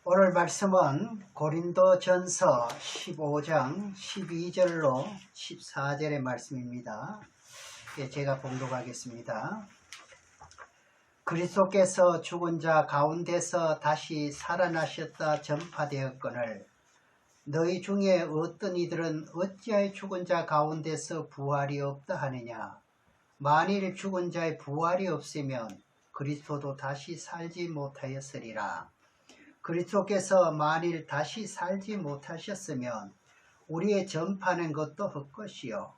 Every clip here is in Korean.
오늘 말씀은 고린도전서 15장 12절로 14절의 말씀입니다. 제가 봉독하겠습니다. 그리스도께서 죽은 자 가운데서 다시 살아나셨다 전파되었거늘 너희 중에 어떤 이들은 어찌하여 죽은 자 가운데서 부활이 없다 하느냐. 만일 죽은 자의 부활이 없으면 그리스도도 다시 살지 못하였으리라. 그리스도께서 만일 다시 살지 못하셨으면 우리의 전파는 것도 헛것이요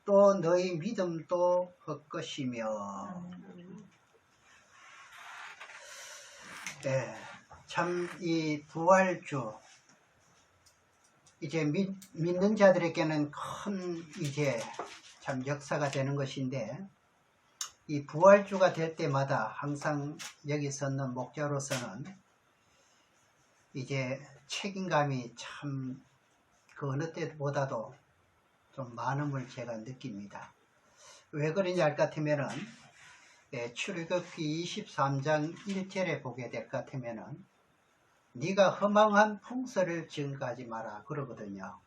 또 너희 믿음도 헛것이며. 참 이 부활주 이제 믿는 자들에게는 큰 이제 참 역사가 되는 것인데, 이 부활주가 될 때마다 항상 여기 서는 목자로서는 이제 책임감이 참 그 어느 때보다도 좀 많음을 제가 느낍니다. 왜 그러냐 할 것 같으면은 출애굽기 23장 1절에 보게 될 것 같으면은 네가 허망한 풍설을 증거하지 마라 그러거든요.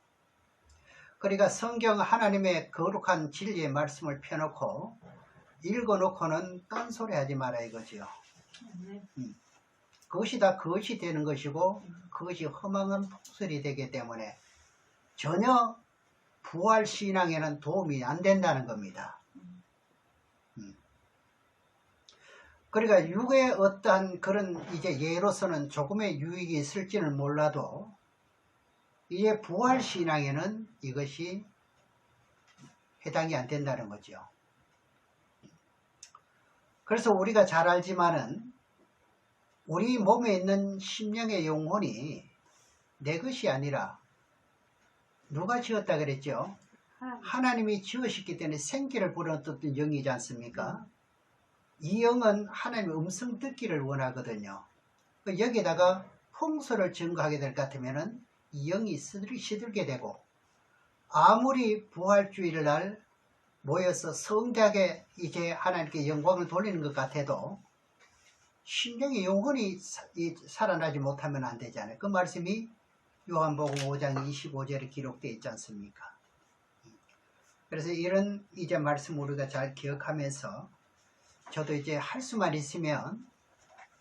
그러니까 성경 하나님의 거룩한 진리의 말씀을 펴놓고 읽어놓고는 딴소리 하지 마라 이거지요. 그것이 다 그것이 되는 것이고 그것이 허망한 풍설이 되기 때문에 전혀 부활 신앙에는 도움이 안 된다는 겁니다. 그러니까 육의 어떠한 그런 이제 예로서는 조금의 유익이 있을지는 몰라도 이제 부활 신앙에는 이것이 해당이 안 된다는 거죠. 그래서 우리가 잘 알지만은 우리 몸에 있는 심령의 영혼이 내 것이 아니라 누가 지었다 그랬죠? 하나님이 지으셨기 때문에 생기를 불어넣었던 영이지 않습니까? 이 영은 하나님의 음성 듣기를 원하거든요. 여기에다가 풍설을 증거하게 될 것 같으면 이 영이 시들게 되고, 아무리 부활주일 날 모여서 성대하게 이제 하나님께 영광을 돌리는 것 같아도 심령의 영혼이 살아나지 못하면 안 되잖아요. 그 말씀이 요한복음 5장 25절에 기록되어 있지 않습니까? 그래서 이런 이제 말씀 우리가 잘 기억하면서 저도 이제 할 수만 있으면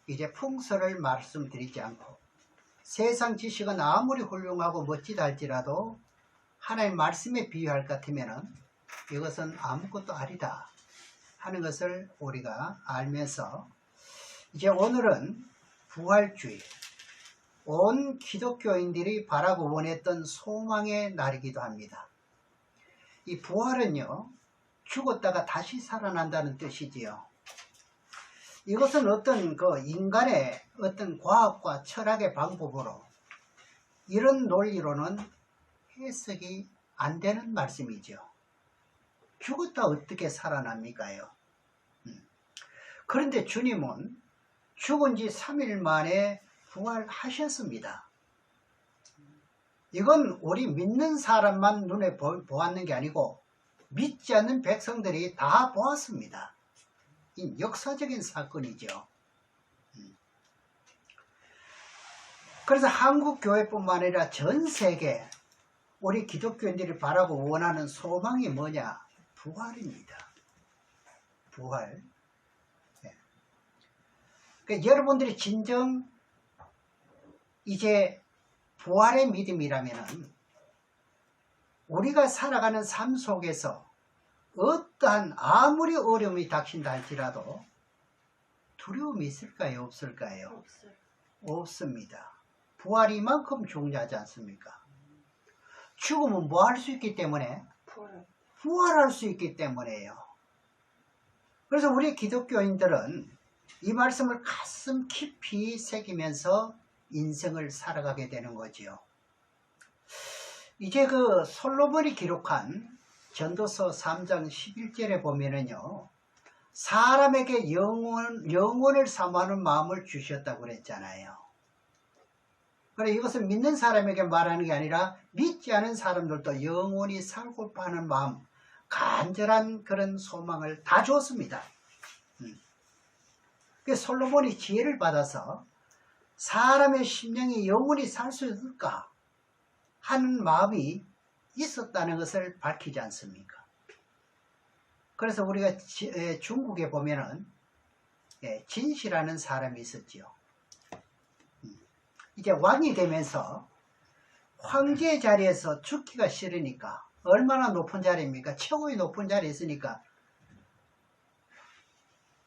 이제 풍설을 말씀드리지 않고, 세상 지식은 아무리 훌륭하고 멋지다 할지라도 하나님 말씀에 비유할 것 같으면 이것은 아무것도 아니다 하는 것을 우리가 알면서, 이제 오늘은 부활주의, 온 기독교인들이 바라고 원했던 소망의 날이기도 합니다. 이 부활은요, 죽었다가 다시 살아난다는 뜻이지요. 이것은 어떤 그 인간의 어떤 과학과 철학의 방법으로 이런 논리로는 해석이 안 되는 말씀이죠. 죽었다 어떻게 살아납니까요? 그런데 주님은 죽은 지 3일 만에 부활하셨습니다. 이건 우리 믿는 사람만 눈에 보았는 게 아니고 믿지 않는 백성들이 다 보았습니다. 이 역사적인 사건이죠. 그래서 한국 교회뿐만 아니라 전 세계 우리 기독교인들이 바라고 원하는 소망이 뭐냐? 부활입니다. 부활. 그러니까 여러분들이 진정 이제 부활의 믿음이라면은 우리가 살아가는 삶 속에서 어떠한 아무리 어려움이 닥친다 할지라도 두려움이 있을까요? 없을까요? 없습니다. 부활이 이만큼 중요하지 않습니까? 죽으면 뭐 할 수 있기 때문에? 부활할 수 있기 때문에요. 그래서 우리 기독교인들은 이 말씀을 가슴 깊이 새기면서 인생을 살아가게 되는 거지요. 이제 그 솔로몬이 기록한 전도서 3장 11절에 보면은요, 사람에게 영혼을 사모하는 마음을 주셨다고 그랬잖아요. 그래, 이것은 믿는 사람에게 말하는 게 아니라 믿지 않은 사람들도 영원히 살고 파는 마음, 간절한 그런 소망을 다 주었습니다. 솔로몬이 지혜를 받아서 사람의 심령이 영원히 살 수 있을까 하는 마음이 있었다는 것을 밝히지 않습니까? 그래서 우리가 중국에 보면은 진시라는 사람이 있었지요. 이제 왕이 되면서 황제 자리에서 죽기가 싫으니까, 얼마나 높은 자리입니까? 최고의 높은 자리에 있으니까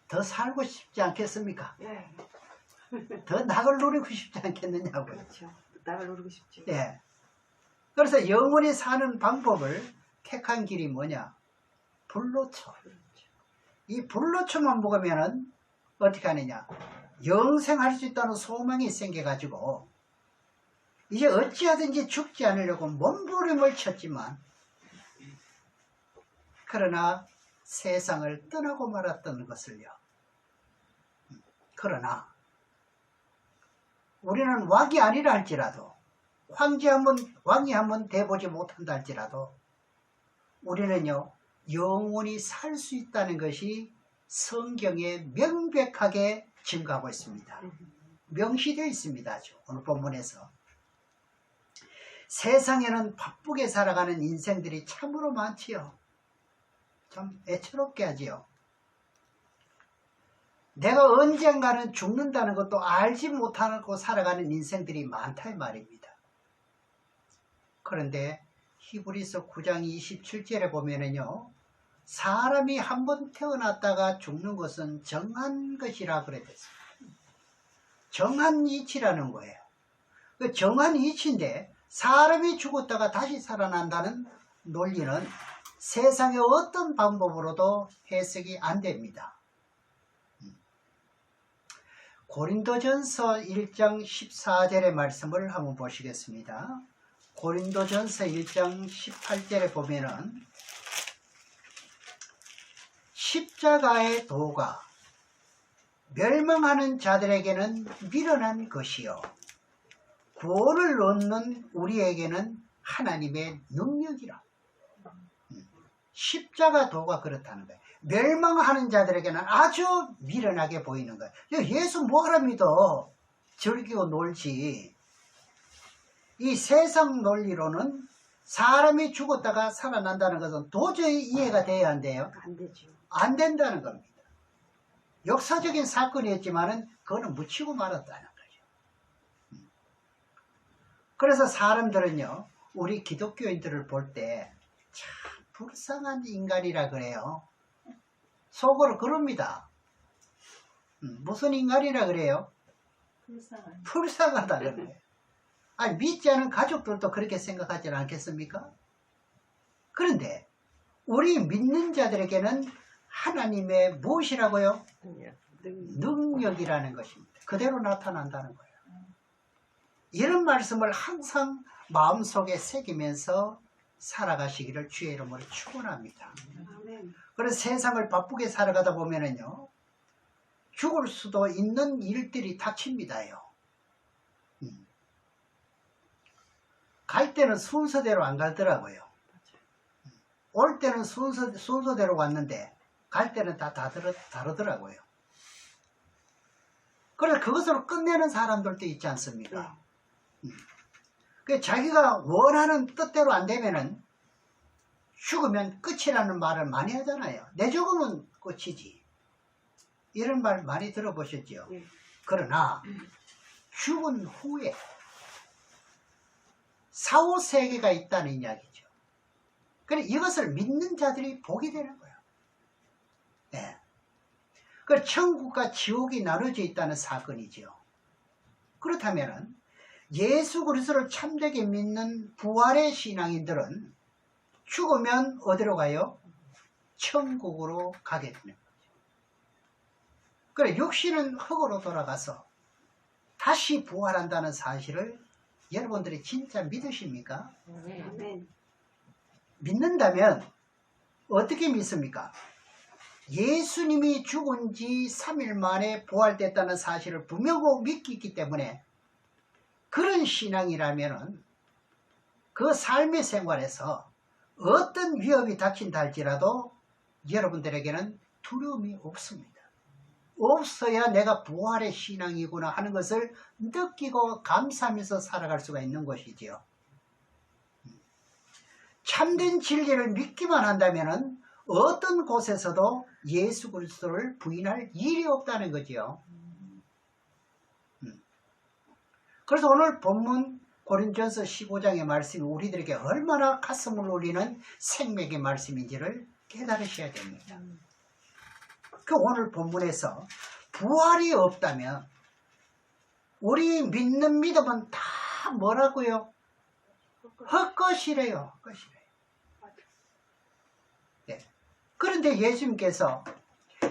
더 살고 싶지 않겠습니까? 예. 더 낙을 누리고 싶지 않겠느냐고요. 그렇죠. 낙을 누리고 싶죠. 예. 그래서 영원히 사는 방법을 택한 길이 뭐냐? 불로초. 그렇죠. 이 불로초만 먹으면은 어떻게 하느냐? 영생할 수 있다는 소망이 생겨가지고 이제 어찌하든지 죽지 않으려고 몸부림을 쳤지만, 그러나 세상을 떠나고 말았던 것을요. 그러나 우리는 왕이 아니라 할지라도, 왕이 한번 돼보지 못한다 할지라도 우리는요 영원히 살 수 있다는 것이 성경에 명백하게 증거하고 있습니다. 명시되어 있습니다. 아주 오늘 본문에서. 세상에는 바쁘게 살아가는 인생들이 참으로 많지요. 참 애처롭게 하지요. 내가 언젠가는 죽는다는 것도 알지 못하고 살아가는 인생들이 많다 이 말입니다. 그런데 히브리서 9장 27절에 보면은요, 사람이 한번 태어났다가 죽는 것은 정한 것이라 그랬습니다. 정한 이치라는 거예요. 그 정한 이치인데 사람이 죽었다가 다시 살아난다는 논리는 세상의 어떤 방법으로도 해석이 안 됩니다. 고린도전서 1장 14절의 말씀을 한번 보시겠습니다. 고린도전서 1장 18절에 보면은 십자가의 도가 멸망하는 자들에게는 미련한 것이요 구원을 얻는 우리에게는 하나님의 능력이라. 십자가 도가 그렇다는 거예요. 멸망하는 자들에게는 아주 미련하게 보이는 거예요. 예수 뭐하라 믿어? 즐기고 놀지. 이 세상 논리로는 사람이 죽었다가 살아난다는 것은 도저히 이해가 돼야 한대요. 안 되죠. 안 된다는 겁니다. 역사적인 사건이었지만은 그거는 묻히고 말았다는 거죠. 그래서 사람들은요, 우리 기독교인들을 볼 때 참 불쌍한 인간이라 그래요. 속으로 그럽니다. 무슨 인간이라 그래요? 불쌍하다 그래요. 아니, 믿지 않은 가족들도 그렇게 생각하지 않겠습니까? 그런데 우리 믿는 자들에게는 하나님의 무엇이라고요? 능력이라는 것입니다. 그대로 나타난다는 거예요. 이런 말씀을 항상 마음속에 새기면서 살아가시기를 주의 이름으로 축원합니다. 그래서 세상을 바쁘게 살아가다 보면은요, 죽을 수도 있는 일들이 닥칩니다요. 갈 때는 순서대로 안 가더라고요. 올 때는 순서대로 왔는데 갈 때는 다 다르더라고요. 그래서 그것으로 끝내는 사람들도 있지 않습니까? 그 자기가 원하는 뜻대로 안 되면은 죽으면 끝이라는 말을 많이 하잖아요. 내 죽으면 끝이지. 이런 말 많이 들어보셨죠? 그러나 죽은 후에 사후세계가 있다는 이야기죠. 그래 이것을 믿는 자들이 보게 되는 거예요. 네. 그 천국과 지옥이 나눠져 있다는 사건이죠. 그렇다면은 예수 그리스도를 참되게 믿는 부활의 신앙인들은 죽으면 어디로 가요? 천국으로 가게 되는 거죠. 그래 육신은 흙으로 돌아가서 다시 부활한다는 사실을 여러분들이 진짜 믿으십니까? 네. 믿는다면 어떻게 믿습니까? 예수님이 죽은 지 3일 만에 부활됐다는 사실을 분명히 믿기 때문에 그런 신앙이라면 그 삶의 생활에서 어떤 위협이 닥친다 할지라도 여러분들에게는 두려움이 없습니다. 없어야 내가 부활의 신앙이구나 하는 것을 느끼고 감사하면서 살아갈 수가 있는 것이지요. 참된 진리를 믿기만 한다면 어떤 곳에서도 예수 그리스도를 부인할 일이 없다는 거지요. 그래서 오늘 본문 고린전서 15장의 말씀이 우리들에게 얼마나 가슴을 울리는 생명의 말씀인지를 깨달으셔야 됩니다. 그 오늘 본문에서 부활이 없다면 우리 믿는 믿음은 다 뭐라고요? 헛것이래요. 헛것이래요. 네. 그런데 예수님께서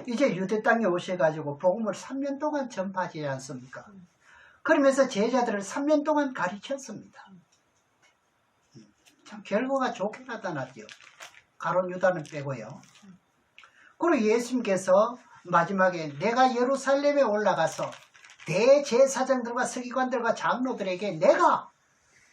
이제 유대 땅에 오셔가지고 복음을 3년 동안 전파하지 않습니까? 그러면서 제자들을 3년 동안 가르쳤습니다. 참 결과가 좋게 나타났죠. 가룟 유다는 빼고요. 그리고 예수님께서 마지막에 내가 예루살렘에 올라가서 대제사장들과 서기관들과 장로들에게 내가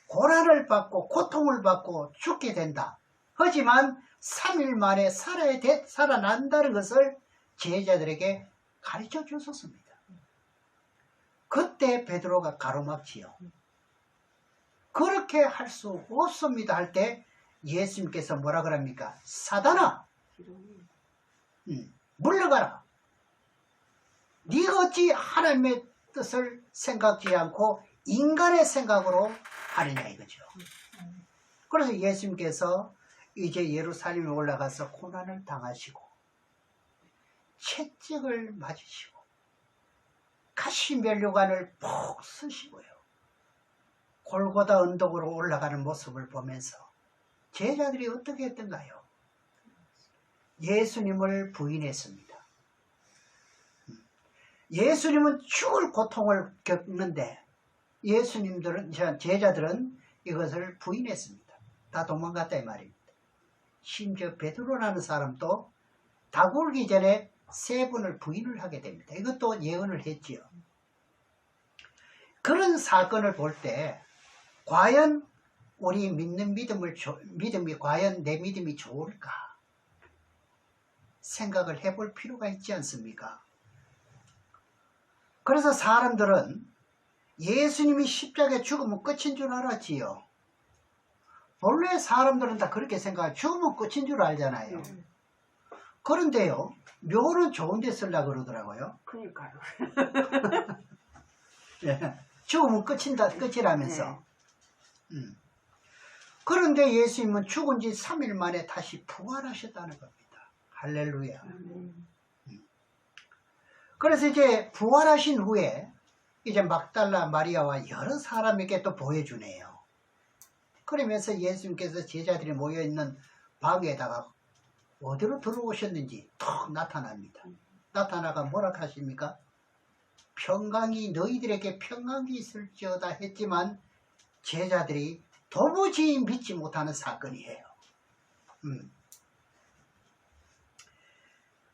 고난을 받고 고통을 받고 죽게 된다. 하지만 3일 만에 살아난다는 것을 제자들에게 가르쳐 주셨습니다. 그때 베드로가 가로막지요. 그렇게 할 수 없습니다 할 때 예수님께서 뭐라 그럽니까? 사단아, 물러가라. 네가 어찌 하나님의 뜻을 생각지 않고 인간의 생각으로 하느냐 이거죠. 그래서 예수님께서 이제 예루살렘에 올라가서 고난을 당하시고 채찍을 맞으시고 가시면류관을 푹 쓰시고요. 골고다 언덕으로 올라가는 모습을 보면서 제자들이 어떻게 했던가요? 예수님을 부인했습니다. 예수님은 죽을 고통을 겪는데 제자들은 이것을 부인했습니다. 다 도망갔다 이 말입니다. 심지어 베드로라는 사람도 다 굴기 전에 3번을 부인을 하게 됩니다. 이것도 예언을 했지요. 그런 사건을 볼 때 과연 우리 믿는 믿음이 과연 내 믿음이 좋을까 생각을 해볼 필요가 있지 않습니까? 그래서 사람들은 예수님이 십자가에 죽으면 끝인 줄 알았지요. 본래 사람들은 다 그렇게 생각하고 죽으면 끝인 줄 알잖아요. 그런데요, 묘는 좋은 데 쓰려고 그러더라고요. 그러니까요. 예, 죽으면 끝이라면서. 그런데 예수님은 죽은 지 3일 만에 다시 부활하셨다는 겁니다. 할렐루야. 그래서 이제 부활하신 후에 이제 막달라 마리아와 여러 사람에게 또 보여주네요. 그러면서 예수님께서 제자들이 모여있는 방 위에다가 어디로 들어오셨는지 턱 나타납니다. 나타나가 뭐라 하십니까? 평강이 너희들에게 평강이 있을지어다 했지만 제자들이 도무지 믿지 못하는 사건이에요.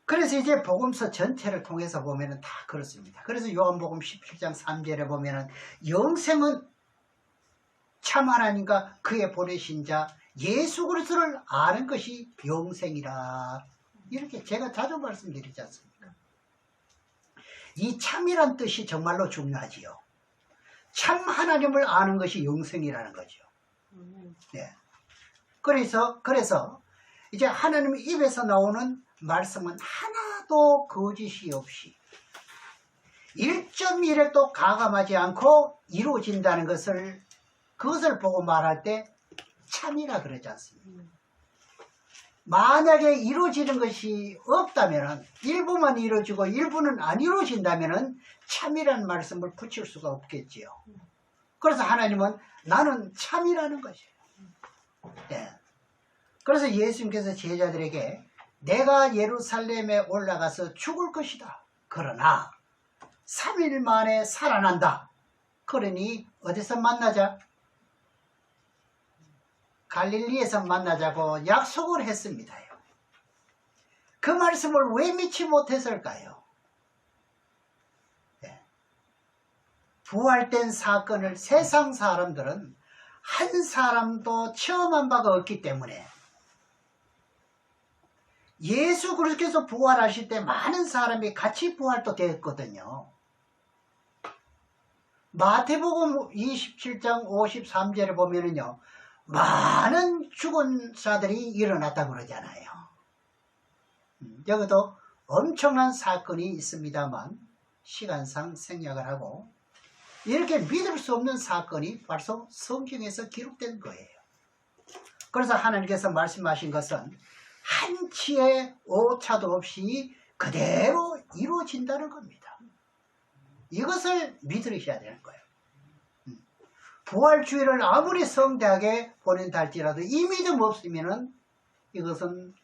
그래서 이제 복음서 전체를 통해서 보면은 다 그렇습니다. 그래서 요한복음 17장 3절에 보면은 영생은 참 하나님과 그의 보내신 자 예수 그리스도를 아는 것이 영생이라. 이렇게 제가 자주 말씀드리지 않습니까? 이 참이란 뜻이 정말로 중요하지요. 참 하나님을 아는 것이 영생이라는 거죠. 네. 그래서 이제 하나님 입에서 나오는 말씀은 하나도 거짓이 없이 1.1도 가감하지 않고 이루어진다는 그것을 보고 말할 때 참이라 그러지 않습니까? 만약에 이루어지는 것이 없다면 일부만 이루어지고 일부는 안 이루어진다면 참이라는 말씀을 붙일 수가 없겠지요. 그래서 하나님은 나는 참이라는 것이에요. 네. 그래서 예수님께서 제자들에게 내가 예루살렘에 올라가서 죽을 것이다. 그러나 3일 만에 살아난다. 그러니 어디서 만나자? 갈릴리에서 만나자고 약속을 했습니다. 그 말씀을 왜 믿지 못했을까요? 네. 부활된 사건을 세상 사람들은 한 사람도 체험한 바가 없기 때문에 예수 그리스도께서 부활하실 때 많은 사람이 같이 부활도 되었거든요. 마태복음 27장 53절에 보면은요, 많은 죽은 자들이 일어났다고 그러잖아요. 여기도 엄청난 사건이 있습니다만 시간상 생략을 하고, 이렇게 믿을 수 없는 사건이 벌써 성경에서 기록된 거예요. 그래서 하나님께서 말씀하신 것은 한치의 오차도 없이 그대로 이루어진다는 겁니다. 이것을 믿으셔야 되는 거예요. 부활주의를 아무리 성대하게 보낸다 할지라도 이 믿음 없으면은 이것은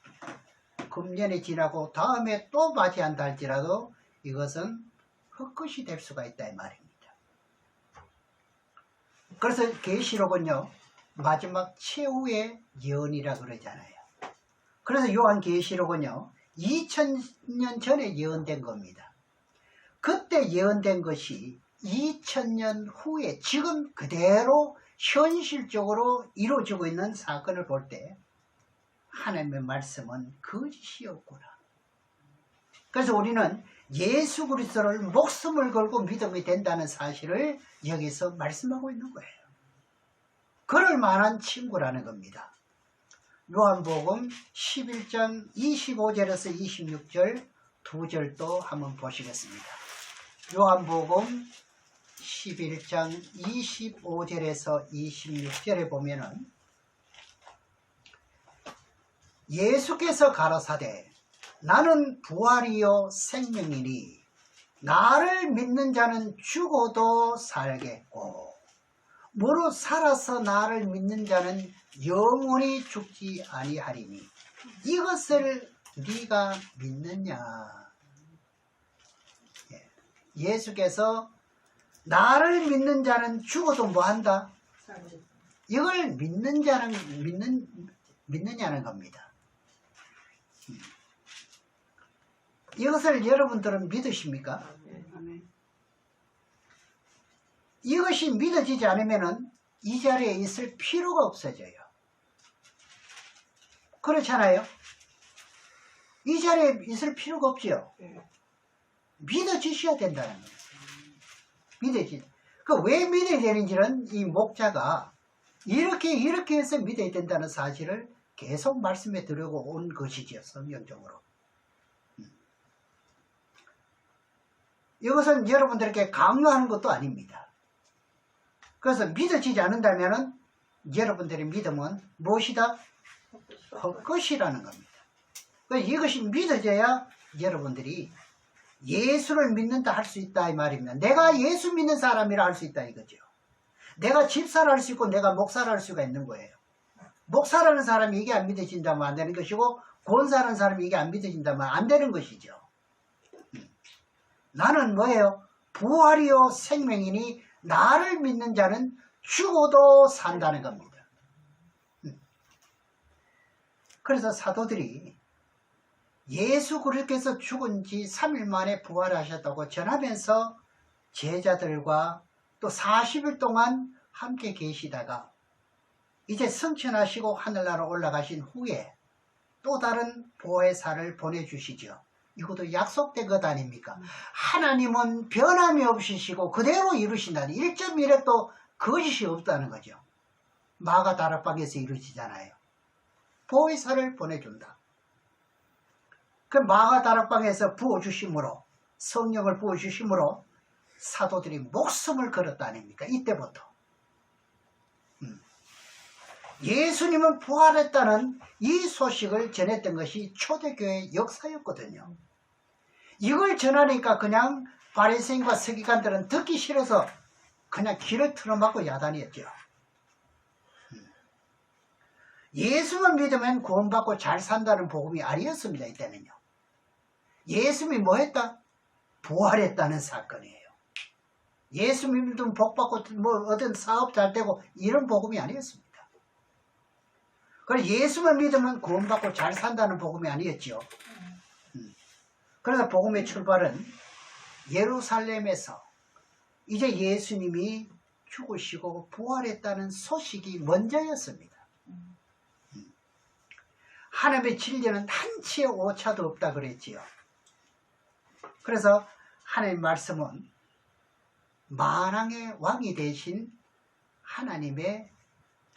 금년이 지나고 다음에 또 맞이한다 할지라도 이것은 헛것이 될 수가 있다 이 말입니다. 그래서 계시록은요, 마지막 최후의 예언이라 그러잖아요. 그래서 요한계시록은요, 2000년 전에 예언된 겁니다. 그때 예언된 것이 2000년 후에 지금 그대로 현실적으로 이루어지고 있는 사건을 볼 때 하나님의 말씀은 거짓이 없구나. 그래서 우리는 예수 그리스도를 목숨을 걸고 믿음이 된다는 사실을 여기서 말씀하고 있는 거예요. 그럴 만한 친구라는 겁니다. 요한복음 11장 25절에서 26절 두 절도 한번 보시겠습니다. 요한복음 11장 25절에서 26절에 보면은 예수께서 가라사대 나는 부활이요 생명이니 나를 믿는 자는 죽어도 살겠고 무릇 살아서 나를 믿는 자는 영원히 죽지 아니하리니 이것을 네가 믿느냐. 예수께서 나를 믿는 자는 죽어도 뭐한다? 이걸 믿는 자는 믿느냐는 겁니다. 이것을 여러분들은 믿으십니까? 이것이 믿어지지 않으면 이 자리에 있을 필요가 없어져요. 그렇잖아요? 이 자리에 있을 필요가 없죠. 믿어지셔야 된다는 거예요. 믿어지. 왜 믿어야 되는지는 이 목자가 이렇게 해서 믿어야 된다는 사실을 계속 말씀해 드리고 온 것이죠. 성경적으로. 이것은 여러분들에게 강요하는 것도 아닙니다. 그래서 믿어지지 않는다면 여러분들의 믿음은 무엇이다? 헛것이라는 겁니다. 이것이 믿어져야 여러분들이 예수를 믿는다 할 수 있다 이 말입니다. 내가 예수 믿는 사람이라 할 수 있다 이거죠. 내가 집사를 할 수 있고 내가 목사를 할 수가 있는 거예요. 목사라는 사람이 이게 안 믿어진다면 안 되는 것이고 권사라는 사람이 이게 안 믿어진다면 안 되는 것이죠. 나는 뭐예요? 부활이요 생명이니 나를 믿는 자는 죽어도 산다는 겁니다. 그래서 사도들이 예수 그리스도께서 죽은 지 3일 만에 부활하셨다고 전하면서 제자들과 또 40일 동안 함께 계시다가 이제 승천하시고 하늘나라로 올라가신 후에 또 다른 보혜사를 보내주시죠. 이것도 약속된 것 아닙니까? 하나님은 변함이 없으시고 그대로 이루신다니 1.1획도 거짓이 없다는 거죠. 마가 다락방에서 이루어지잖아요. 보혜사를 보내준다. 그 마가 다락방에서 부어주심으로 성령을 부어주심으로 사도들이 목숨을 걸었다 아닙니까? 이때부터. 예수님은 부활했다는 이 소식을 전했던 것이 초대교회의 역사였거든요. 이걸 전하니까 그냥 바리새인과 서기관들은 듣기 싫어서 그냥 귀를 틀어막고 야단이었죠. 예수만 믿으면 구원받고 잘 산다는 복음이 아니었습니다. 이때는요. 예수님이 뭐 했다? 부활했다는 사건이에요. 예수 믿으면 복받고 뭐 어떤 사업 잘 되고 이런 복음이 아니었습니다. 그래서 예수만 믿으면 구원받고 잘 산다는 복음이 아니었죠. 그래서 복음의 출발은 예루살렘에서 이제 예수님이 죽으시고 부활했다는 소식이 먼저였습니다. 하나님의 진리는 한치의 오차도 없다 그랬지요. 그래서 하나님의 말씀은 만왕의 왕이 되신 하나님의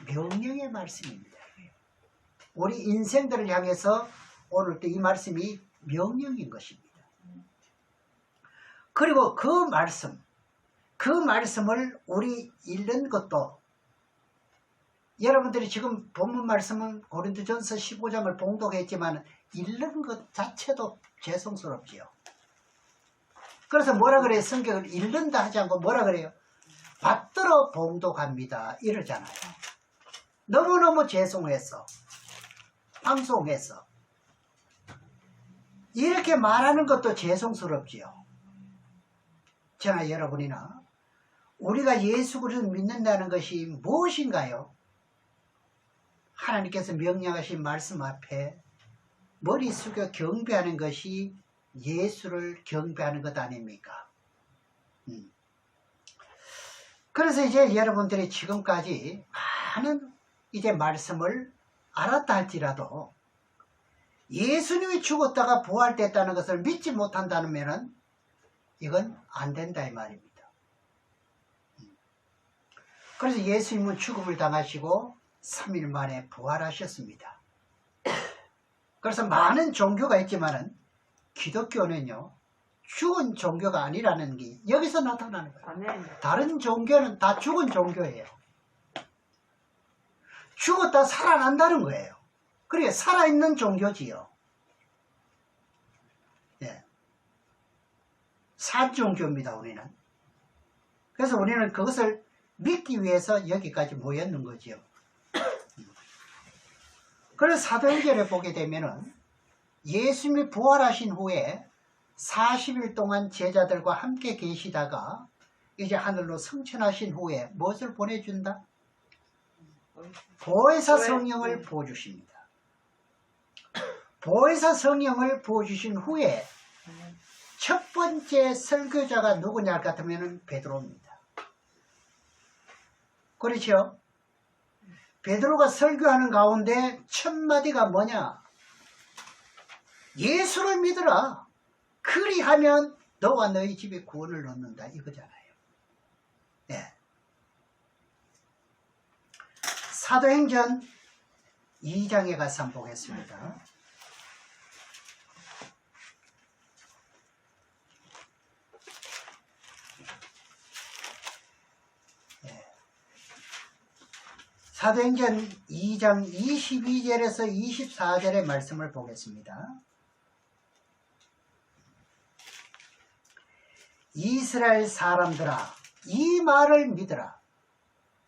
명령의 말씀입니다. 우리 인생들을 향해서 오늘 또 이 말씀이 명령인 것입니다. 그리고 그 말씀을 우리 읽는 것도, 여러분들이 지금 본문 말씀은 고린도전서 15장을 봉독했지만 읽는 것 자체도 죄송스럽지요. 그래서 뭐라 그래요? 성경을 읽는다 하지 않고 뭐라 그래요? 받들어 봉독합니다 이러잖아요. 너무너무 죄송해서, 방송해서 이렇게 말하는 것도 죄송스럽지요. 저나 여러분이나 우리가 예수 그리스도를 믿는다는 것이 무엇인가요? 하나님께서 명령하신 말씀 앞에 머리 숙여 경배하는 것이 예수를 경배하는 것 아닙니까? 그래서 이제 여러분들이 지금까지 많은 이제 말씀을 알았다 할지라도 예수님이 죽었다가 부활됐다는 것을 믿지 못한다면 이건 안 된다 이 말입니다. 그래서 예수님은 죽음을 당하시고 3일 만에 부활하셨습니다. 그래서 많은 종교가 있지만은 기독교는요, 죽은 종교가 아니라는 게 여기서 나타나는 거예요. 아멘. 다른 종교는 다 죽은 종교예요. 죽었다 살아난다는 거예요. 그러니까 살아있는 종교지요. 예. 산 종교입니다, 우리는. 그래서 우리는 그것을 믿기 위해서 여기까지 모였는 거지요. 그래서 사도행전에 보게 되면은 예수님이 부활하신 후에 40일 동안 제자들과 함께 계시다가 이제 하늘로 승천하신 후에 무엇을 보내준다? 보혜사 성령을 부어주십니다. 보혜사 성령을 부어주신 후에 첫 번째 설교자가 누구냐 같으면 베드로입니다. 그렇죠? 베드로가 설교하는 가운데 첫 마디가 뭐냐? 예수를 믿으라. 그리하면 너와 너희 집에 구원을 얻는다 이거잖아요. 네. 사도행전 2장에 가서 한번 보겠습니다. 사도행전 2장 22절에서 24절의 말씀을 보겠습니다. 이스라엘 사람들아, 이 말을 믿으라.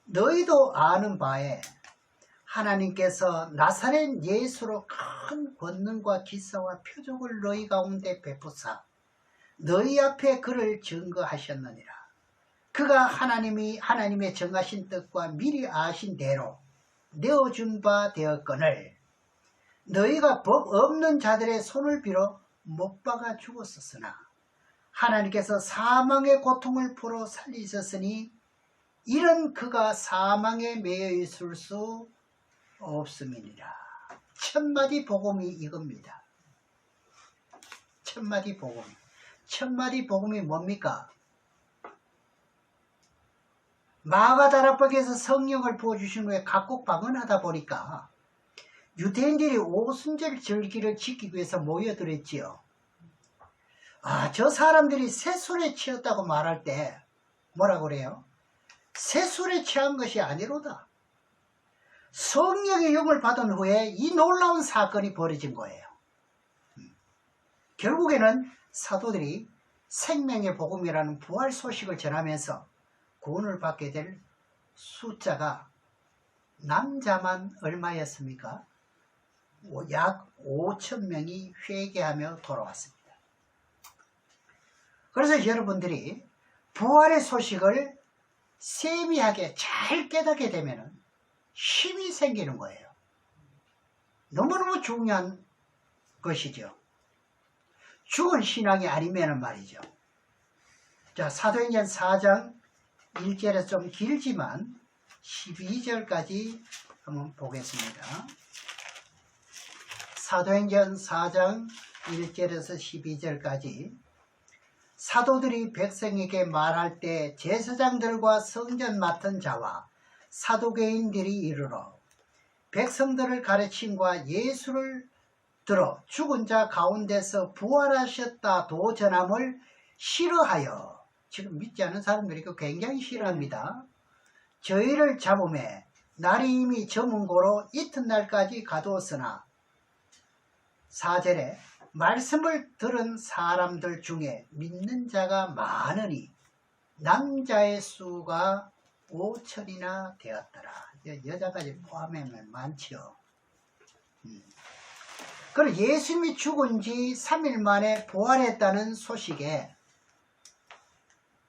너희도 아는 바에 하나님께서 나사렛 예수로 큰 권능과 기사와 표적을 너희 가운데 베푸사 너희 앞에 그를 증거하셨느니라. 그가 하나님의 정하신 뜻과 미리 아신 대로 내어준 바 되었거늘 너희가 법 없는 자들의 손을 빌어 못 박아 죽었었으나 하나님께서 사망의 고통을 풀어 살리셨으니 이런 그가 사망에 매여 있을 수 없음이니라. 첫마디 복음이 이겁니다. 첫마디 복음. 첫마디 복음이 뭡니까? 마가다락방에서 성령을 부어주신 후에 각국 방언하다 보니까 유대인들이 오순절 절기를 지키기 위해서 모여들었지요. 저 사람들이 새술에 취했다고 말할 때 뭐라고 그래요? 새술에 취한 것이 아니로다. 성령의 영을 받은 후에 이 놀라운 사건이 벌어진 거예요. 결국에는 사도들이 생명의 복음이라는 부활 소식을 전하면서 구원을 받게 될 숫자가 남자만 얼마였습니까? 약 5,000명이 회개하며 돌아왔습니다. 그래서 여러분들이 부활의 소식을 세미하게 잘 깨닫게 되면 힘이 생기는 거예요. 너무너무 중요한 것이죠. 죽은 신앙이 아니면 말이죠. 자, 사도행전 4장 1절에서 좀 길지만 12절까지 한번 보겠습니다. 사도행전 4장 1절에서 12절까지 사도들이 백성에게 말할 때 제사장들과 성전 맡은 자와 사두개인들이 이르러 백성들을 가르침과 예수를 들어 죽은 자 가운데서 부활하셨다도 전함을 싫어하여, 지금 믿지 않은 사람들이 굉장히 싫어합니다. 저희를 잡음에 날이 이미 저문 고로 이튿날까지 가두었으나 4절에 말씀을 들은 사람들 중에 믿는 자가 많으니 남자의 수가 5천이나 되었더라. 여자까지 포함하면 많죠. 그리고 예수님이 죽은 지 3일 만에 부활했다는 소식에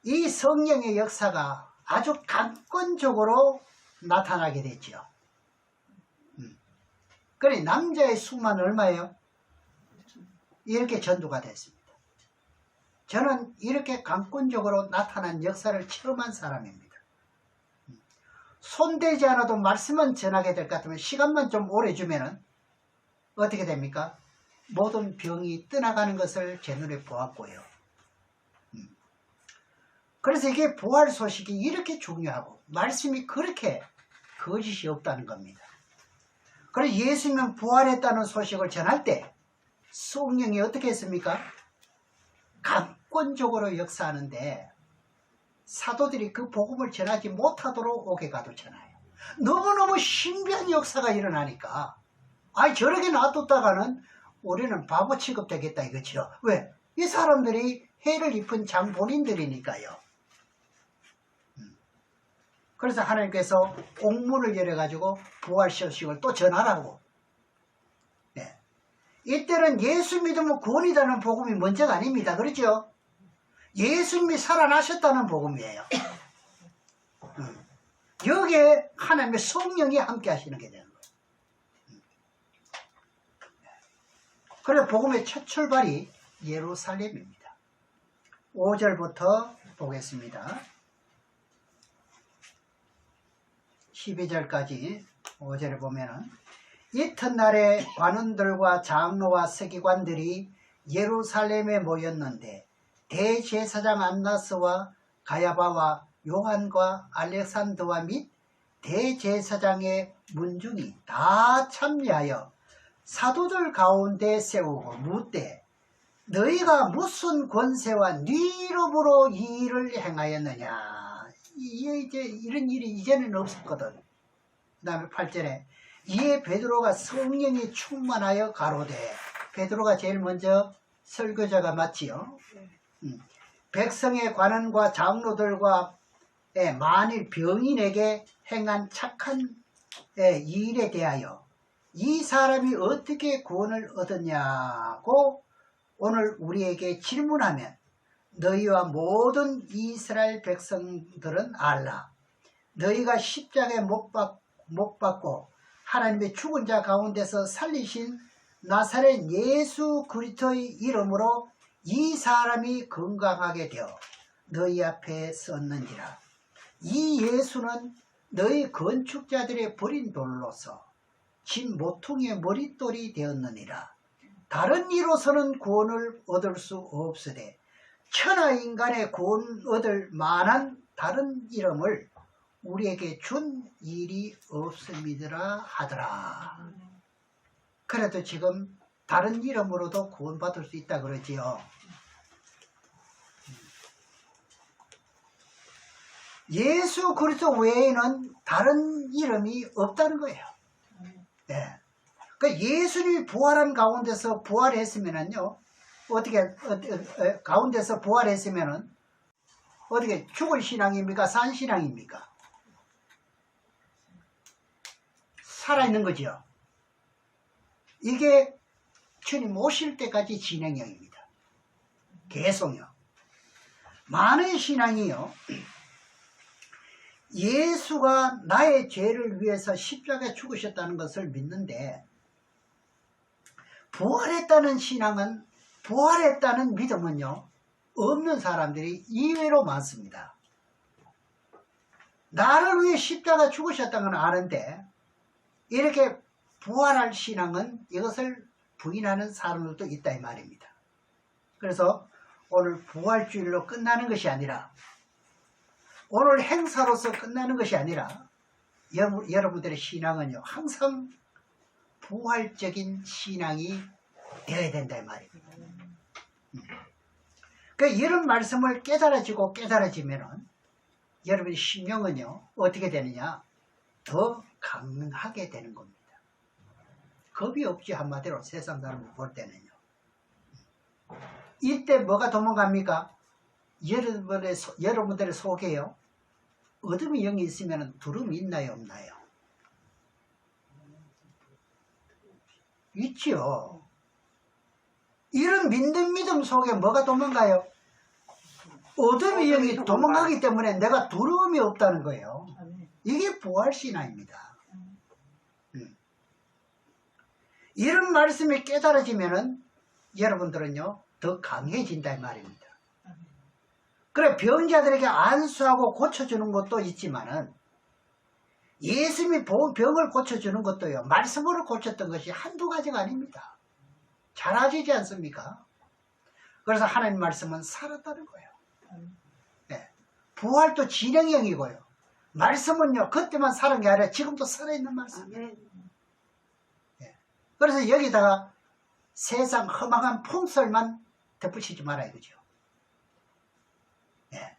이 성령의 역사가 아주 강권적으로 나타나게 됐죠. 그래 남자의 수만 얼마예요? 이렇게 전도가 됐습니다. 저는 이렇게 강권적으로 나타난 역사를 체험한 사람입니다. 손대지 않아도 말씀만 전하게 될 것 같으면 시간만 좀 오래 주면은 어떻게 됩니까? 모든 병이 떠나가는 것을 제 눈에 보았고요. 그래서 이게 부활 소식이 이렇게 중요하고 말씀이 그렇게 거짓이 없다는 겁니다. 그래서 예수님은 부활했다는 소식을 전할 때 성령이 어떻게 했습니까? 강권적으로 역사하는데 사도들이 그 복음을 전하지 못하도록 오게 가두잖아요. 너무너무 신비한 역사가 일어나니까 저렇게 놔뒀다가는 우리는 바보 취급되겠다 이거죠. 왜? 이 사람들이 해를 입은 장본인들이니까요. 그래서 하나님께서 옥문을 열어가지고 부활 소식을 또 전하라고. 네. 이때는 예수 믿으면 구원이라는 복음이 먼저가 아닙니다. 그렇죠? 예수님이 살아나셨다는 복음이에요. 여기에 하나님의 성령이 함께 하시는 게 되는 거예요. 그래서 복음의 첫 출발이 예루살렘입니다. 5절부터 보겠습니다. 12절까지 5절에 보면은 이튿날에 관원들과 장로와 서기관들이 예루살렘에 모였는데 대제사장 안나스와 가야바와 요한과 알렉산더와 및 대제사장의 문중이 다 참여하여 사도들 가운데 세우고 묻되 너희가 무슨 권세와 네 이름으로 이 일을 행하였느냐. 이제 이런 일이 이제는 없었거든. 그 다음에 8절에 이에 베드로가 성령이 충만하여 가로되, 베드로가 제일 먼저 설교자가 맞지요. 백성의 관원과 장로들과 만일 병인에게 행한 착한 일에 대하여 이 사람이 어떻게 구원을 얻었냐고 오늘 우리에게 질문하면 너희와 모든 이스라엘 백성들은 알라. 너희가 십자가에 못 박고 하나님의 죽은 자 가운데서 살리신 나사렛 예수 그리스도의 이름으로 이 사람이 건강하게 되어 너희 앞에 섰는지라. 이 예수는 너희 건축자들의 버린 돌로서 진 모퉁이의 머릿돌이 되었느니라. 다른 이로서는 구원을 얻을 수 없으되 천하 인간의 구원 얻을 만한 다른 이름을 우리에게 준 일이 없음이더라 하더라. 그래도 지금 다른 이름으로도 구원받을 수 있다 그러지요. 예수 그리스도 외에는 다른 이름이 없다는 거예요. 네. 그러니까 예수님이 부활한 가운데서 부활했으면은요, 가운데서 부활했으면은 어떻게 죽을 신앙입니까? 산 신앙입니까? 살아있는 거죠. 이게 주님 오실 때까지 진행형입니다. 계속요. 많은 신앙이요, 예수가 나의 죄를 위해서 십자가에 죽으셨다는 것을 믿는데, 부활했다는 신앙은, 부활했다는 믿음은요, 없는 사람들이 이외로 많습니다. 나를 위해 십자가 죽으셨다는 건 아는데 이렇게 부활할 신앙은 이것을 부인하는 사람들도 있다 이 말입니다. 그래서 오늘 부활주일로 끝나는 것이 아니라, 오늘 행사로서 끝나는 것이 아니라 여러분들의 신앙은요 항상 부활적인 신앙이 되어야 된다 이 말입니다. 그러니까 이런 말씀을 깨달아지면 여러분의 심령은요 어떻게 되느냐, 더 강하게 되는 겁니다. 겁이 없지, 한마디로 세상 사람을 볼 때는요. 이때 뭐가 도망갑니까? 여러분들의 속에요 어둠의 영이 있으면 두려움이 있나요 없나요? 있지요. 이런 믿음 속에 뭐가 도망가요? 어둠의 영이 도망가기 때문에 내가 두려움이 없다는 거예요. 이게 부활신앙입니다. 이런 말씀이 깨달아지면은 여러분들은요 더 강해진다 이 말입니다. 그래, 병자들에게 안수하고 고쳐주는 것도 있지만은 예수님이 병을 고쳐주는 것도요 말씀으로 고쳤던 것이 한두 가지가 아닙니다. 잘하시지 않습니까? 그래서 하나님 말씀은 살았다는 거예요. 네. 부활도 진행형이고요. 말씀은요 그때만 살은 게 아니라 지금도 살아있는 말씀이에요. 네. 그래서 여기다가 세상 허망한 풍설만 덧붙이지 마라 이거죠. 네.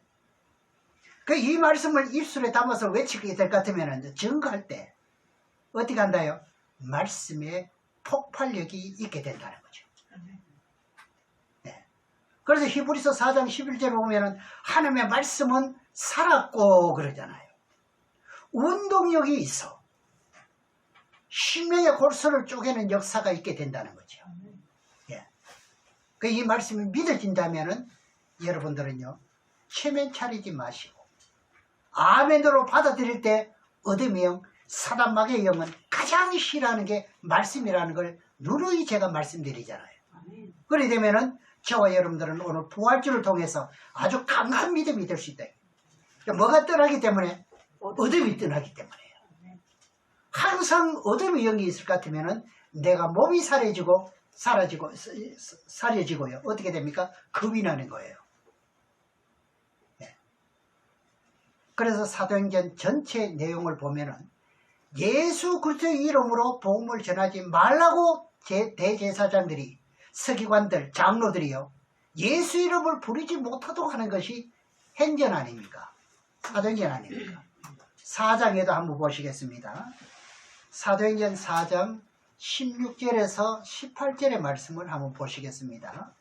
이 말씀을 입술에 담아서 외치게 될 것 같으면 증거할 때 어떻게 한다요? 말씀에 폭발력이 있게 된다는 거죠. 네. 그래서 히브리서 4장 11절에 보면은 하나님의 말씀은 살았고 그러잖아요. 운동력이 있어. 심령의 골수를 쪼개는 역사가 있게 된다는 거죠. 예. 이 말씀이 믿어진다면은 여러분들은요 체면 차리지 마시고 아멘으로 받아들일 때 어둠의 영, 사단마귀의 영은 가장 싫어하는 게 말씀이라는 걸 누누이 제가 말씀드리잖아요. 그렇게 되면은 저와 여러분들은 오늘 부활주를 통해서 아주 강한 믿음이 될 수 있다. 그러니까 뭐가 떠나기 때문에? 어둠이 떠나기 때문에요. 항상 어둠의 영이 있을 것 같으면은 내가 몸이 사려지고요. 어떻게 됩니까? 겁이 나는 거예요. 네. 그래서 사도행전 전체 내용을 보면은 예수 그리스도의 이름으로 복음을 전하지 말라고 대제사장들이, 서기관들, 장로들이요 예수 이름을 부르지 못하도록 하는 것이 행전 아닙니까? 사도행전 아닙니까? 4장에도 한번 보시겠습니다. 사도행전 4장 16절에서 18절의 말씀을 한번 보시겠습니다.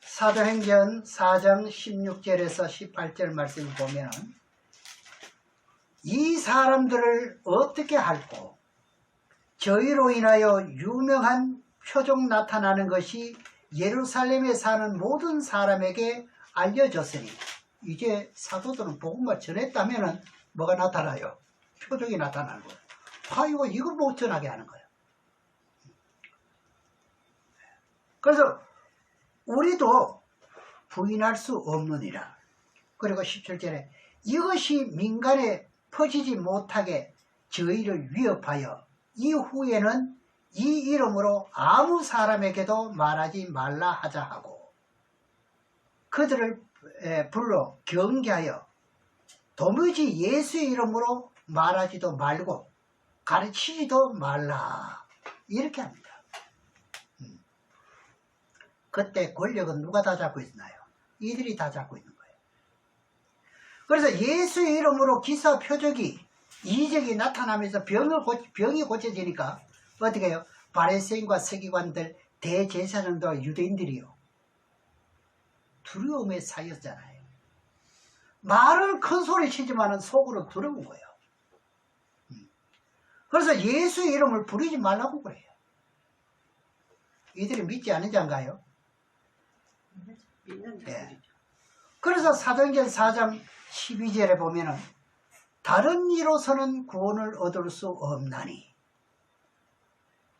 사도행전 4장 16절에서 18절 말씀을 보면 이 사람들을 어떻게 할꼬 저희로 인하여 유명한 표적 나타나는 것이 예루살렘에 사는 모든 사람에게 알려졌으니 이제 사도들은 복음을 전했다면 뭐가 나타나요? 표적이 나타나는 거예요. 아이고 이걸 못 전하게 하는 거예요. 그래서 우리도 부인할 수 없느니라. 그리고 17절에 이것이 민간에 퍼지지 못하게 저희를 위협하여 이후에는 이 이름으로 아무 사람에게도 말하지 말라 하자 하고 그들을 불러 경계하여 도무지 예수의 이름으로 말하지도 말고 가르치지도 말라 이렇게 합니다. 그때 권력은 누가 다 잡고 있나요? 이들이 다 잡고 있는 거예요. 그래서 예수의 이름으로 기사 표적이 이적이 나타나면서 병이 고쳐지니까 어떻게 해요? 바리새인과 서기관들 대제사장들과 유대인들이요 두려움에 쌓였잖아요. 말은 큰 소리 치지만 속으로 두려운 거예요. 그래서 예수의 이름을 부르지 말라고 그래요. 이들이 믿지 않은 자인가요? 네. 그래서 사도행전 4장 12절에 보면은 다른 이로서는 구원을 얻을 수 없나니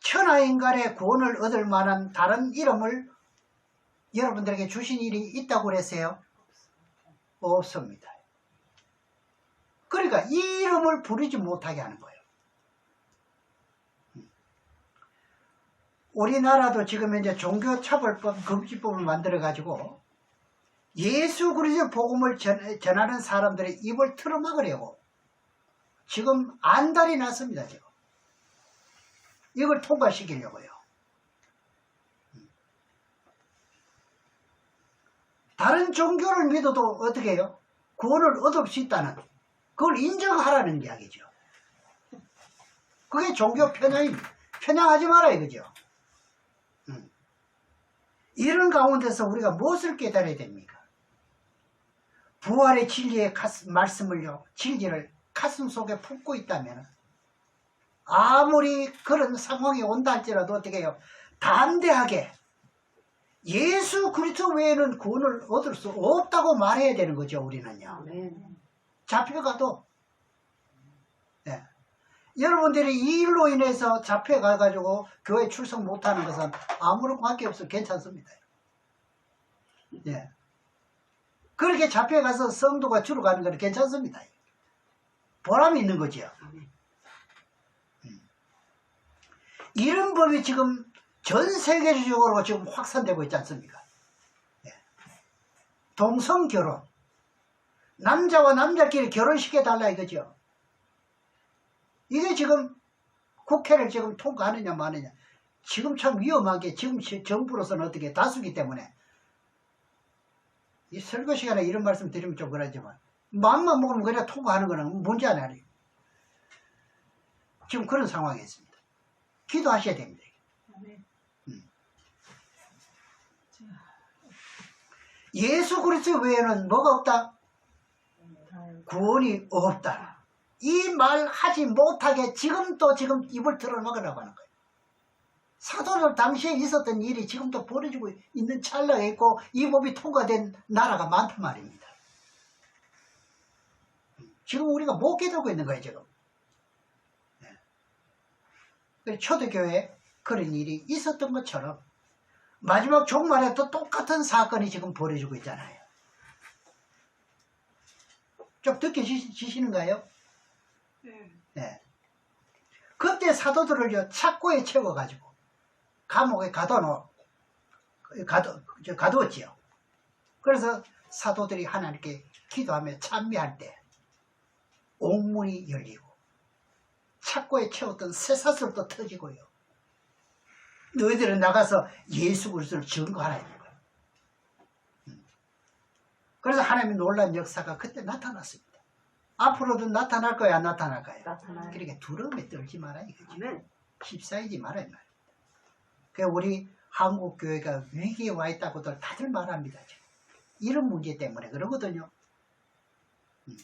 천하인간의 구원을 얻을 만한 다른 이름을 여러분들에게 주신 일이 있다고 그랬어요? 없습니다. 그러니까 이 이름을 부르지 못하게 하는 거예요. 우리나라도 지금 이제 종교차별법 금지법을 만들어가지고 예수 그리스도의 복음을 전하는 사람들의 입을 틀어막으려고 지금 안달이 났습니다. 지금 이걸 통과시키려고요. 다른 종교를 믿어도 어떻게 해요? 구원을 얻을 수 있다는 그걸 인정하라는 이야기죠. 그게 종교 편향입니다. 편향하지 마라 이거죠. 이런 가운데서 우리가 무엇을 깨달아야 됩니까? 부활의 진리의 말씀을요, 진리를 가슴 속에 품고 있다면 아무리 그런 상황이 온다 할지라도 어떻게 해요? 담대하게 예수 그리스도 외에는 구원을 얻을 수 없다고 말해야 되는 거죠. 우리는요. 아멘. 잡혀가도 네. 여러분들이 이 일로 인해서 잡혀가가지고 교회 출석 못하는 것은 아무런 관계없어 괜찮습니다. 네. 그렇게 잡혀가서 성도가 줄어가는 건 괜찮습니다. 보람이 있는 거죠. 이런 법이 지금 전 세계적으로 지금 확산되고 있지 않습니까? 네. 동성결혼, 남자와 남자끼리 결혼시켜달라 이거죠. 이게 지금 국회를 지금 통과하느냐 마느냐. 지금 참 위험한 게 지금 정부로서는 어떻게 다수기 때문에 이 설교 시간에 이런 말씀 드리면 좀 그러지만 마음만 먹으면 그냥 통과하는 거는 문제 아니에요. 지금 그런 상황에 있습니다. 기도하셔야 됩니다. 예수 그리스도 외에는 뭐가 없다? 구원이 없다. 이 말 하지 못하게 지금도 지금 입을 틀어막으라고 하는 거예요. 사도들 당시에 있었던 일이 지금도 벌어지고 있는 찰나에 있고 이 법이 통과된 나라가 많단 말입니다. 지금 우리가 못 깨닫고 있는 거예요. 지금. 네. 초대교회에 그런 일이 있었던 것처럼 마지막 종말에도 똑같은 사건이 지금 벌어지고 있잖아요. 좀 느껴지시는가요? 네. 그때 사도들을 착고에 채워가지고 감옥에 가두었지요. 그래서 사도들이 하나님께 기도하며 찬미할 때 옥문이 열리고 착고에 채웠던 쇠사슬도 터지고요. 너희들은 나가서 예수 그리스도를 증거하라 이런 거예요. 그래서 하나님의 놀라운 역사가 그때 나타났습니다. 앞으로도 나타날 거야, 안 나타날 거야? 나타나요. 그러니까 두려움에 떨지 마라 이거지. 아멘. 휩싸이지 마라 이 말입니다. 그러니까 우리 한국 교회가 위기에 와 있다고들 다들 말합니다. 지금. 이런 문제 때문에 그러거든요. 네.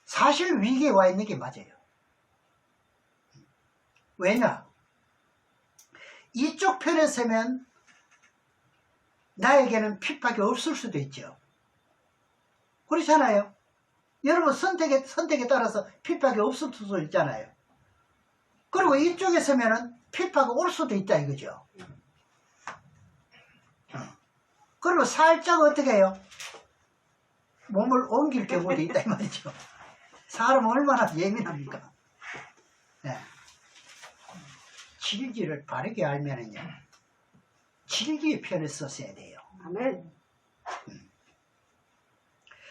사실 위기에 와 있는 게 맞아요. 왜냐? 이쪽 편에 서면 나에게는 핍박이 없을 수도 있죠. 그렇잖아요. 여러분 선택에 따라서 핍박이 없을 수도 있잖아요. 그리고 이쪽에 서면은 핍박이 올 수도 있다 이거죠. 그리고 살짝 어떻게 해요? 몸을 옮길 경우도 있다 이 말이죠. 사람은 얼마나 예민합니까? 네. 진리를 바르게 알면은요, 진리의 편에 서서야 돼요. 아멘.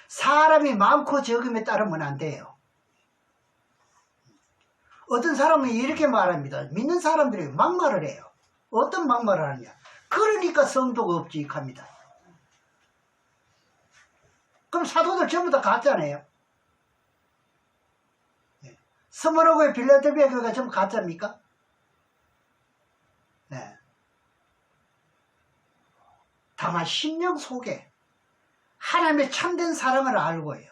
사람이 많고 적음에 따르면 안 돼요. 어떤 사람은 이렇게 말합니다. 믿는 사람들이 막말을 해요. 어떤 막말을 하느냐? 그러니까 성도가 없지 합니다. 그럼 사도들 전부 다 가짜네요. 스무로고의 빌라델비아 교회가 전부 가짜입니까? 네. 다만 심령 속에 하나님의 참된 사랑을 알고 해요.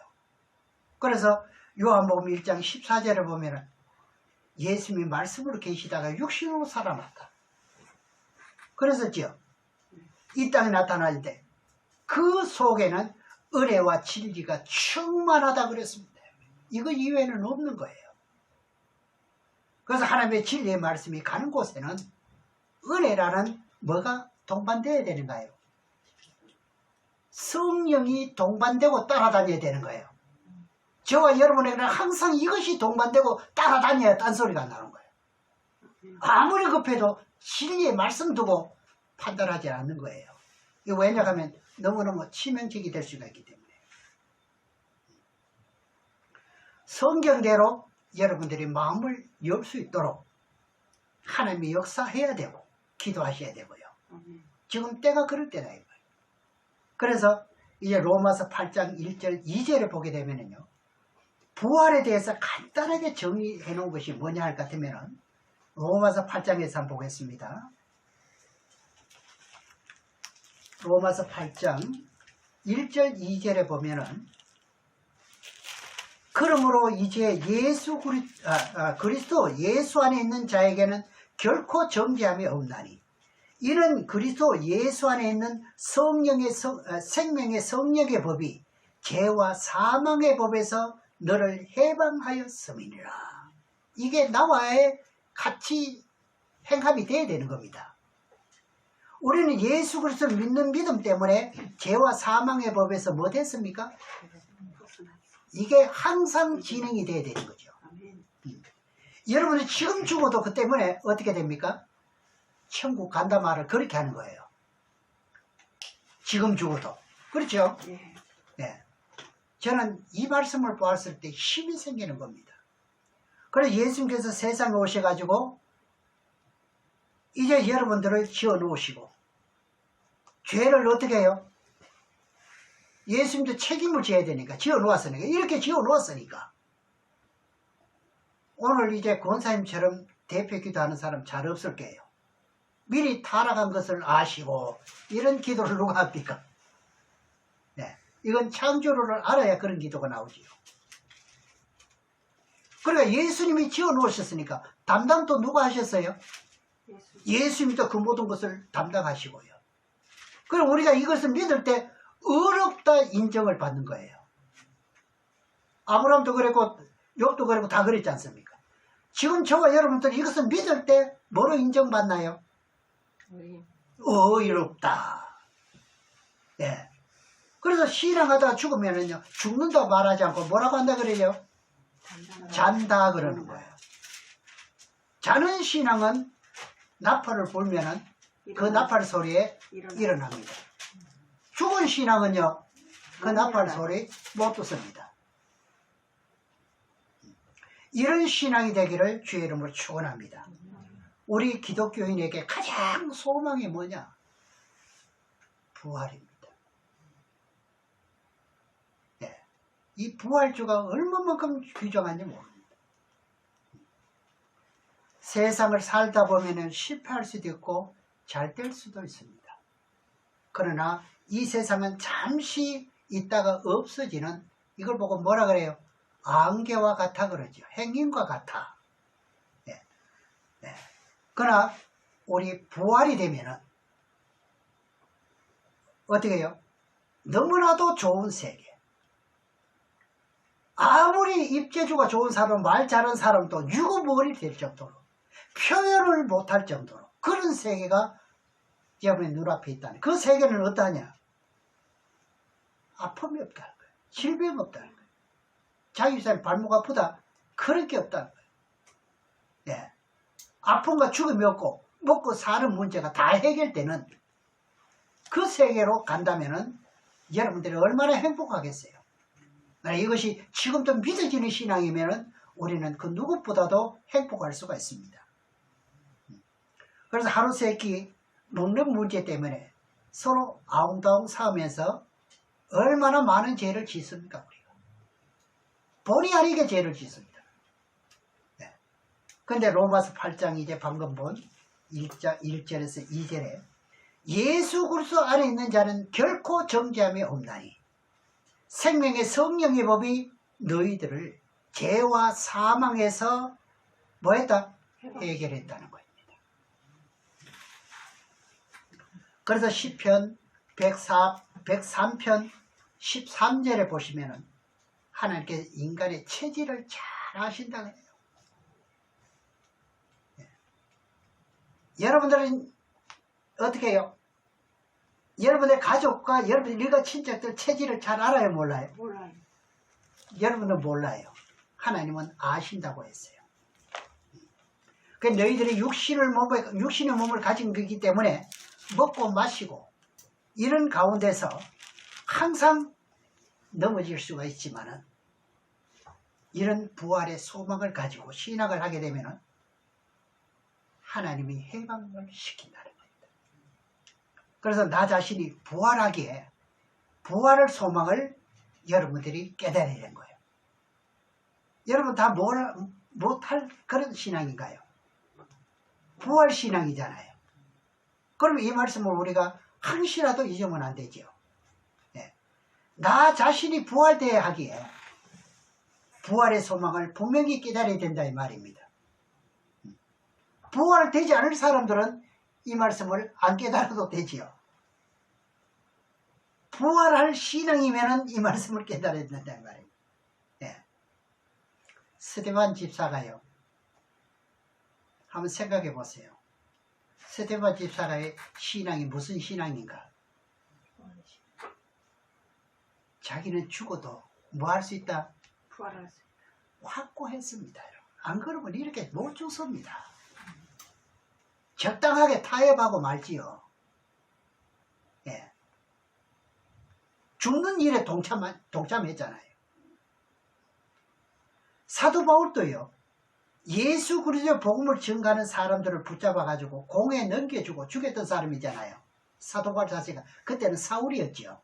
그래서 요한복음 1장 14절을 보면은 예수님이 말씀으로 계시다가 육신으로 살아났다. 그래서지요. 이 땅에 나타날 때 그 속에는 은혜와 진리가 충만하다 그랬습니다. 이거 이외에는 없는 거예요. 그래서 하나님의 진리의 말씀이 가는 곳에는 은혜라는 뭐가 동반되어야 되는가요? 성령이 동반되고 따라다녀야 되는 거예요. 저와 여러분에게는 항상 이것이 동반되고 따라다녀야 딴소리가 안 나는 거예요. 아무리 급해도 진리의 말씀 두고 판단하지 않는 거예요. 이거 왜냐하면 너무너무 치명적이 될 수가 있기 때문에. 성경대로 여러분들이 마음을 열 수 있도록 하나님이 역사해야 되고 기도하셔야 되고요. 지금 때가 그럴 때다 이거예요. 그래서 이제 로마서 8장 1절 2절에 보게 되면요, 부활에 대해서 간단하게 정의해 놓은 것이 뭐냐 할 것 같으면 로마서 8장에서 한번 보겠습니다. 로마서 8장 1절 2절에 보면은, 그러므로 이제 그리스도 예수 안에 있는 자에게는 결코 정죄함이 없나니 이는 그리스도 예수 안에 있는 생명의 성령의 법이 죄와 사망의 법에서 너를 해방하였음이니라. 이게 나와의 같이 행함이 돼야 되는 겁니다. 우리는 예수 그리스도를 믿는 믿음 때문에 죄와 사망의 법에서 뭐 됐습니까? 이게 항상 진행이 돼야 되는 거죠. 여러분이 지금 죽어도 그 때문에 어떻게 됩니까? 천국 간다 말을 그렇게 하는 거예요. 지금 죽어도. 그렇죠? 네. 저는 이 말씀을 보았을 때 힘이 생기는 겁니다. 그래서 예수님께서 세상에 오셔가지고 이제 여러분들을 지어 놓으시고 죄를 어떻게 해요? 예수님도 책임을 져야 되니까, 지어 놓았으니까, 이렇게 지어 놓았으니까. 오늘 이제 권사님처럼 대표 기도하는 사람 잘 없을 거예요. 미리 타락한 것을 아시고 이런 기도를 누가 합니까? 네, 이건 창조를 알아야 그런 기도가 나오지요. 그러니까 예수님이 지어 놓으셨으니까 담당도 누가 하셨어요? 예수님도 그 모든 것을 담당하시고요. 그럼 우리가 이것을 믿을 때 어렵다 인정을 받는 거예요. 아브라함도 그랬고 욥도 그랬고 다 그랬지 않습니까? 지금 저와 여러분들이 이것을 믿을 때 뭐로 인정받나요? 어이롭다. 네. 그래서 신앙하다가 죽으면은요, 죽는다 말하지 않고 뭐라고 한다 그래요? 잔다 그러는 거예요. 자는 신앙은 나팔을 불면은 그 나팔 소리에 일어납니다. 죽은 신앙은요, 그 나팔 소리 못 듣습니다. 이런 신앙이 되기를 주의 이름으로 축원합니다. 우리 기독교인에게 가장 소망이 뭐냐? 부활입니다. 네. 이 부활주가 얼마만큼 귀중한지 모릅니다. 세상을 살다 보면 실패할 수도 있고 잘 될 수도 있습니다. 그러나 이 세상은 잠시 있다가 없어지는, 이걸 보고 뭐라 그래요? 안개와 같아 그러죠. 행인과 같아. 네. 네. 그러나 우리 부활이 되면은 어떻게 해요? 너무나도 좋은 세계. 아무리 입재주가 좋은 사람, 말 잘하는 사람도 유구무원이 될 정도로, 표현을 못할 정도로 그런 세계가 여러분의 눈앞에 있다는, 그 세계는 어떠하냐? 아픔이 없다는 거예요. 질병이 없다는 거예요. 자기 사람 발목 아프다, 그런 게 없다는 거예요. 네. 아픔과 죽음이 없고 먹고 사는 문제가 다 해결되는 그 세계로 간다면은 여러분들이 얼마나 행복하겠어요. 이것이 지금도 믿어지는 신앙이면은 우리는 그 누구보다도 행복할 수가 있습니다. 그래서 하루 세 끼 먹는 문제 때문에 서로 아웅다웅 싸우면서 얼마나 많은 죄를 짓습니까, 우리가. 본의 아니게 죄를 짓습니다. 네. 근데 로마서 8장 이제 방금 본 1절에서 2절에 예수 그리스도 안에 있는 자는 결코 정죄함이 없나니 생명의 성령의 법이 너희들을 죄와 사망에서 뭐했다? 해결했다는 겁니다. 그래서 시편 103편 13절에 보시면은 하나님께서 인간의 체질을 잘 아신다고 해요. 네. 여러분들은 어떻게 해요? 여러분의 가족과 여러분의 일가 친척들 체질을 잘 알아요, 몰라요? 몰라요. 여러분은 몰라요. 하나님은 아신다고 했어요. 그 너희들이 육신의 몸을 가진 거기 때문에 먹고 마시고 이런 가운데서 항상 넘어질 수가 있지만은 이런 부활의 소망을 가지고 신앙을 하게 되면은 하나님이 해방을 시킨다는 겁니다. 그래서 나 자신이 부활하기에 부활의 소망을 여러분들이 깨달아야 되는 거예요. 여러분 다 못할 그런 신앙인가요? 부활 신앙이잖아요. 그럼 이 말씀을 우리가 항시라도 잊으면 안 되죠. 네. 나 자신이 부활되어야 하기에 부활의 소망을 분명히 깨달아야 된다 이 말입니다. 부활되지 않을 사람들은 이 말씀을 안 깨달아도 되지요. 부활할 신앙이면 이 말씀을 깨달아야 된다 이 말입니다. 네. 스데반 집사가요. 한번 생각해 보세요. 스데반 집사가의 신앙이 무슨 신앙인가? 자기는 죽어도 뭐 할 수 있다? 부활할 수 있다. 확고했습니다. 안 그러면 이렇게 못 죽습니다. 적당하게 타협하고 말지요. 예. 죽는 일에 동참했잖아요. 사도 바울도요. 예수 그리스도의 복음을 증거하는 사람들을 붙잡아가지고 공에 넘겨주고 죽였던 사람이잖아요. 사도 바울 자체가 그때는 사울이었죠.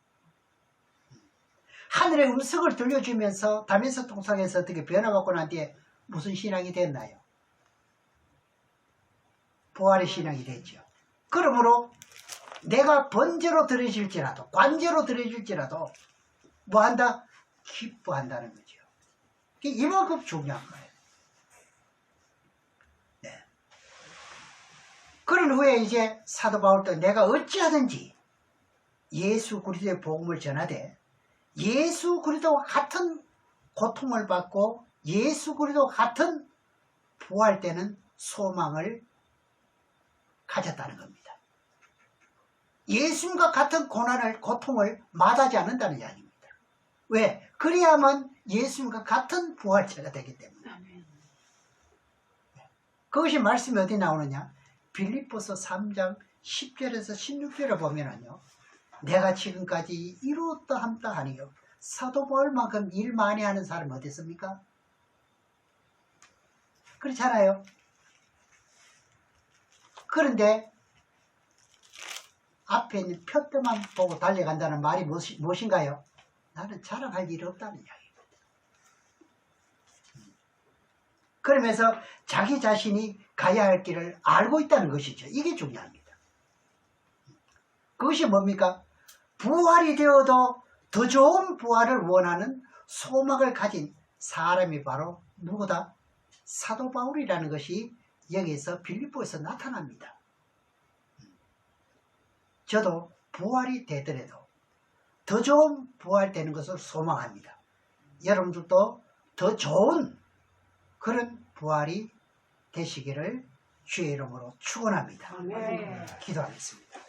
하늘의 음성을 들려주면서 다메섹 동상에서 어떻게 변화받고 난 뒤에 무슨 신앙이 됐나요? 부활의 신앙이 됐죠. 그러므로 내가 번제로 드려질지라도 관제로 드려질지라도 뭐한다? 기뻐한다는 거죠. 이만큼 중요한 거예요. 네. 그런 후에 이제 사도 바울도 내가 어찌하든지 예수 그리스도의 복음을 전하되 예수 그리스도와 같은 고통을 받고 예수 그리스도와 같은 부활되는 소망을 가졌다는 겁니다. 예수님과 같은 고통을 마다하지 않는다는 이야기입니다. 왜? 그래야만 예수님과 같은 부활체가 되기 때문에. 그것이 말씀이 어디 나오느냐? 빌립보서 3장 10절에서 16절에 보면은요. 내가 지금까지 이루었다 함다 하니요. 사도 바울만큼 일 많이 하는 사람이 어디 있습니까? 그렇잖아요. 그런데 앞에 있는 표대만 보고 달려간다는 말이 무엇인가요? 나는 자랑할 일이 없다는 이야기입니다. 그러면서 자기 자신이 가야 할 길을 알고 있다는 것이죠. 이게 중요합니다. 그것이 뭡니까? 부활이 되어도 더 좋은 부활을 원하는 소망을 가진 사람이 바로 누구다? 사도 바울이라는 것이 여기서 빌립보에서 나타납니다. 저도 부활이 되더라도 더 좋은 부활되는 것을 소망합니다. 여러분들도 더 좋은 그런 부활이 되시기를 주의 이름으로 축원합니다. 아멘. 기도하겠습니다.